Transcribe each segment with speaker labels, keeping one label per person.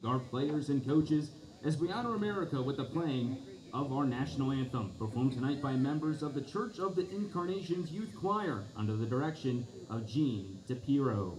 Speaker 1: our players and coaches as we honor America with the playing of our national anthem, performed tonight by members of the Church of the Incarnation's Youth Choir under the direction of Gene DePiro.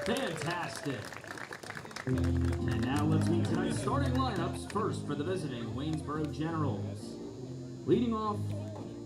Speaker 1: Fantastic. And now let's meet tonight's starting lineups. First for the visiting Waynesboro Generals. Leading off,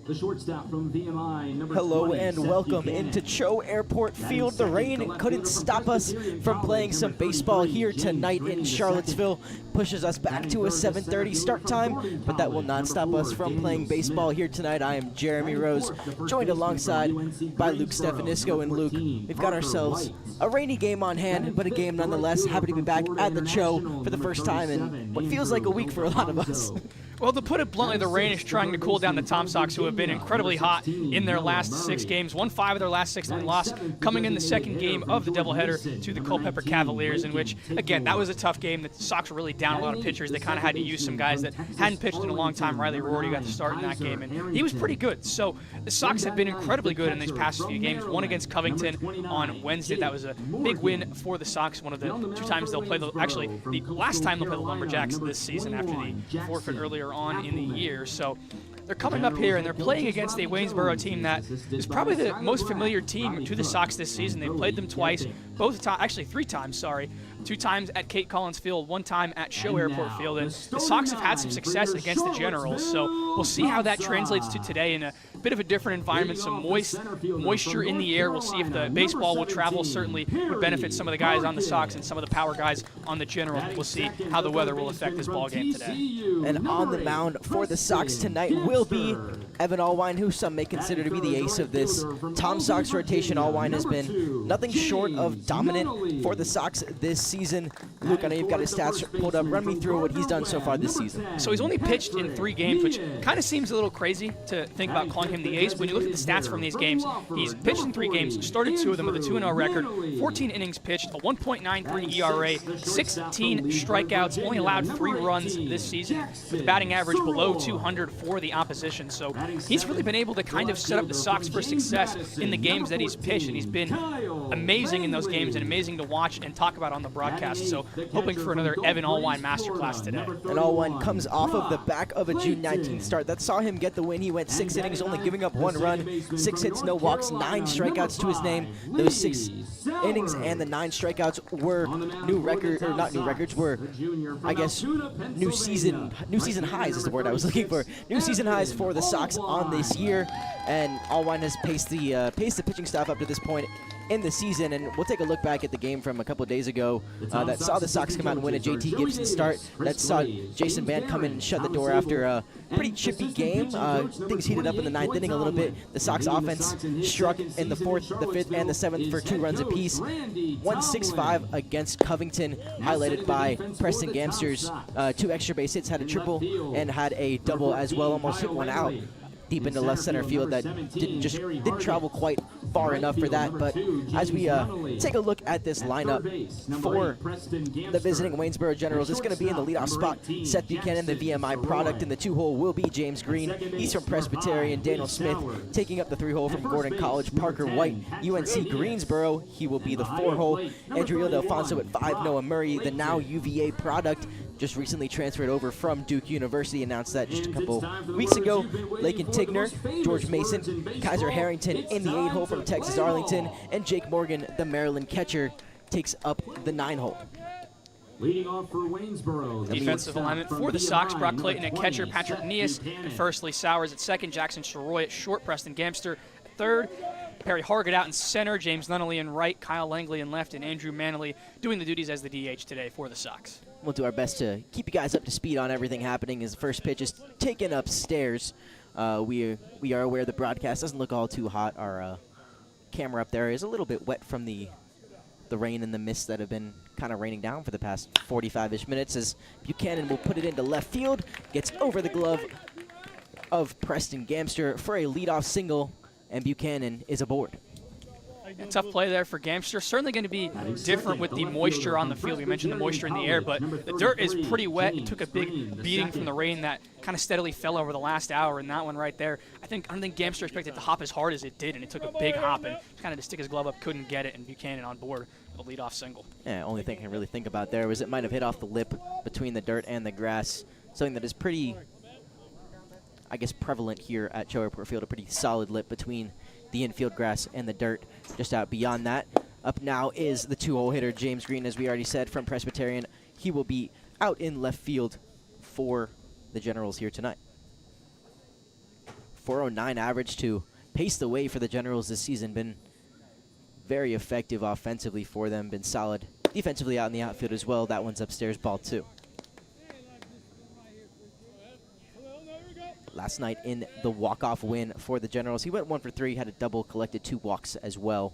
Speaker 1: the shortstop from VMI, number
Speaker 2: Hello
Speaker 1: 20,
Speaker 2: and
Speaker 1: Seth
Speaker 2: welcome
Speaker 1: Buchanan.
Speaker 2: into CHO Airport Field. The rain couldn't stop us from playing some baseball here tonight in Charlottesville. Pushes us back to a 7:30 start time, but that will not stop us from playing baseball here tonight. I am Jeremy Rose, joined alongside by Luke Stefanisco. And Luke, we've got ourselves a rainy game on hand, but a game nonetheless. Happy to be back at the CHO for the first time in what feels like a week for a lot of us.
Speaker 3: Well, to put it bluntly, the rain is trying to cool down the Tom Sox, who have been incredibly hot in their last 6 games. Won 5 of their last 6 and lost, coming in the second game of the doubleheader to the Culpeper Cavaliers, in which, again, that was a tough game. The Sox were really down a lot of pitchers. They kind of had to use some guys that hadn't pitched in a long time. Riley Rorty got the start in that game, and he was pretty good. So the Sox have been incredibly good in these past few games. One against Covington on Wednesday. That was a big win for the Sox. One of the 2 times they'll play the last time they'll play the Lumberjacks this season after the forfeit earlier on in the year. So they're coming up here and they're playing against a Waynesboro team that is probably the most familiar team to the Sox this season. They've played them twice, actually 3 times, sorry. 2 times at Kate Collins Field, 1 time at CHO Airport Field, and the Sox have had some success against the Generals, so we'll see how that translates to today in a bit of a different environment, some moisture in the air. We'll see if the baseball will travel. Certainly would benefit some of the guys on the Sox and some of the power guys on the Generals. We'll see how the weather will affect this ball game today.
Speaker 2: And on the mound for the Sox tonight will be Evan Allwine, who some may consider to be the ace of this Tom Sox rotation. Allwine has been nothing short of dominant for the Sox this season. Luke, I know you've got his stats pulled up. Run me through what he's done so far this season.
Speaker 3: So he's only pitched in 3 games, which kind of seems a little crazy to think about calling him the ace. When you look at the stats from these games, he's pitched in 3 games, started 2 of them with a 2-0 record, 14 innings pitched, a 1.93 ERA, 16 strikeouts, only allowed 3 runs this season, with a batting average below 200 for the opposition. So he's really been able to kind of set up the Sox for success in the games that he's pitched, and he's been amazing in those games and amazing to watch and talk about on the broadcast. So hoping for another Evan Allwine masterclass today.
Speaker 2: And Allwine comes off of the back of a June 19th start that saw him get the win. He went 6 innings, only giving up 1 run, 6 hits, no walks, 9 strikeouts to his name. Those 6 innings and the 9 strikeouts were new season highs is the word I was looking for. New season highs for the Sox on this year, and Allwine has paced the pitching staff up to this point in the season. And we'll take a look back at the game from a couple days ago that saw the Sox come out and win a JT Gibson start. That saw Jason Band come in and shut the door after a pretty chippy game. Things heated up in the 9th inning a little bit. The Sox offense struck in the 4th, the 5th, and the 7th for 2 runs apiece. 1-6-5 against Covington, highlighted by Preston Gamster's 2 extra base hits, had a triple and had a double as well. Almost hit one out deep into left center field that didn't travel quite far enough for that. But as we take a look at this lineup for the visiting Waynesboro Generals, it's going to be in the leadoff spot Seth Buchanan, the VMI product. In the 2-hole will be James Green. He's from Presbyterian. Daniel Smith taking up the 3-hole from Gordon College. Parker White, UNC Greensboro. He will be the 4-hole. Andrew Ildefonso at 5. Noah Murray, the now UVA product, just recently transferred over from Duke University, announced that just a couple weeks ago. Lakin Tigner, George Mason, Kaiser Harrington in the 8-hole from Texas Arlington, and Jake Morgan, the Maryland catcher, takes up the 9-hole.
Speaker 1: Leading off for Waynesboro.
Speaker 3: Defensive alignment for the Sox: Brock Clayton at catcher, Patrick Neas at first, Lee Sowers at second, Jackson Sharoy at short, Preston Gamster at third, Perry Hargett out in center, James Nunnally in right, Kyle Langley in left, and Andrew Manley doing the duties as the DH today for the Sox.
Speaker 2: We'll do our best to keep you guys up to speed on everything happening as the first pitch is taken upstairs. We are aware the broadcast doesn't look all too hot. Our camera up there is a little bit wet from the rain and the mist that have been kind of raining down for the past 45-ish minutes, as Buchanan will put it into left field, gets over the glove of Preston Gamster for a leadoff single, and Buchanan is aboard.
Speaker 3: A tough play there for Gamster. Certainly going to be different with the moisture on the field. We mentioned the moisture in the air, but the dirt is pretty wet. It took a big beating from the rain that kind of steadily fell over the last hour, and that one right there, I don't think Gamster expected it to hop as hard as it did, and it took a big hop, and kind of to stick his glove up, couldn't get it, and Buchanan on board with a leadoff single. Yeah,
Speaker 2: only thing I can really think about there was it might have hit off the lip between the dirt and the grass, something that is pretty, I guess, prevalent here at CHO Airport Field, a pretty solid lip between the infield grass and the dirt. Just out beyond that, up now is the 2-hole hitter, James Green, as we already said, from Presbyterian. He will be out in left field for the Generals here tonight. 409 average to pace the way for the Generals this season. Been very effective offensively for them, been solid defensively out in the outfield as well. That one's upstairs, ball 2. Last night in the walk-off win for the Generals, he went 1 for 3, had a double, collected 2 walks as well.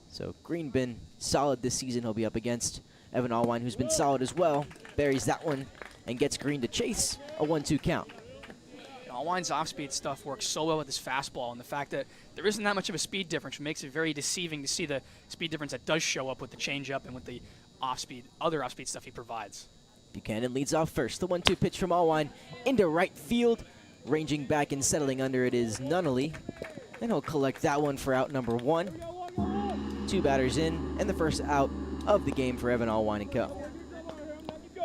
Speaker 2: So Green been solid this season. He'll be up against Evan Allwine, who's been solid as well. Buries that one and gets Green to chase a 1-2 count.
Speaker 3: Allwine's off-speed stuff works so well with his fastball, and the fact that there isn't that much of a speed difference makes it very deceiving to see the speed difference that does show up with the changeup and with the other off-speed stuff he provides.
Speaker 2: Buchanan leads off first. The 1-2 pitch from Allwine into right field. Ranging back and settling under it is Nunnally. And he'll collect that one for out number 1. 2 batters in, and the first out of the game for Evan Allwine and co.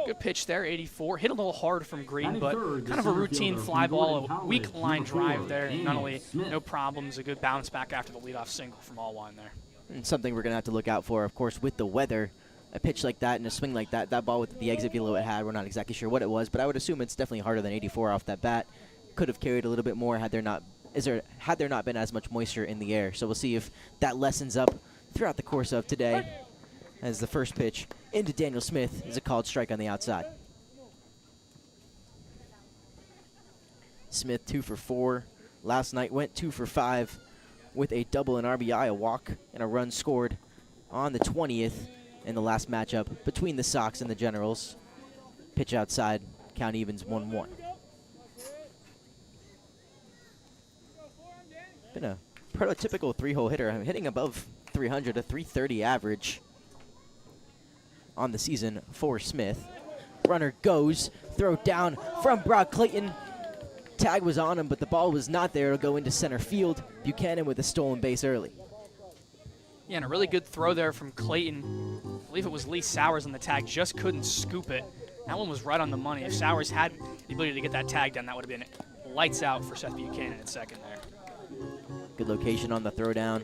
Speaker 3: Good pitch there, 84. Hit a little hard from Green, but kind of a routine fly ball, a weak line drive there. Nunnally, no problems. A good bounce back after the leadoff single from Allwine there.
Speaker 2: And something we're going to have to look out for, of course, with the weather. A pitch like that and a swing like that, that ball with the exit velo it had, we're not exactly sure what it was, but I would assume it's definitely harder than 84 off that bat. Could have carried a little bit more had there not been as much moisture in the air. So we'll see if that lessens up throughout the course of today, as the first pitch into Daniel Smith is a called strike on the outside. Smith 2 for 4. Last night went 2 for 5 with a double, an RBI, a walk, and a run scored on the 20th. In the last matchup between the Sox and the Generals. Pitch outside, count evens 1-1. Been a prototypical 3-hole hitter. I'm hitting above 300, a 330 average on the season for Smith. Runner goes, throw down from Brock Clayton. Tag was on him, but the ball was not there. It'll go into center field. Buchanan with a stolen base early.
Speaker 3: Yeah, and a really good throw there from Clayton. I believe it was Lee Sowers on the tag, just couldn't scoop it. That one was right on the money. If Sowers had the ability to get that tag done, that would have been lights out for Seth Buchanan at second there.
Speaker 2: Good location on the throw down.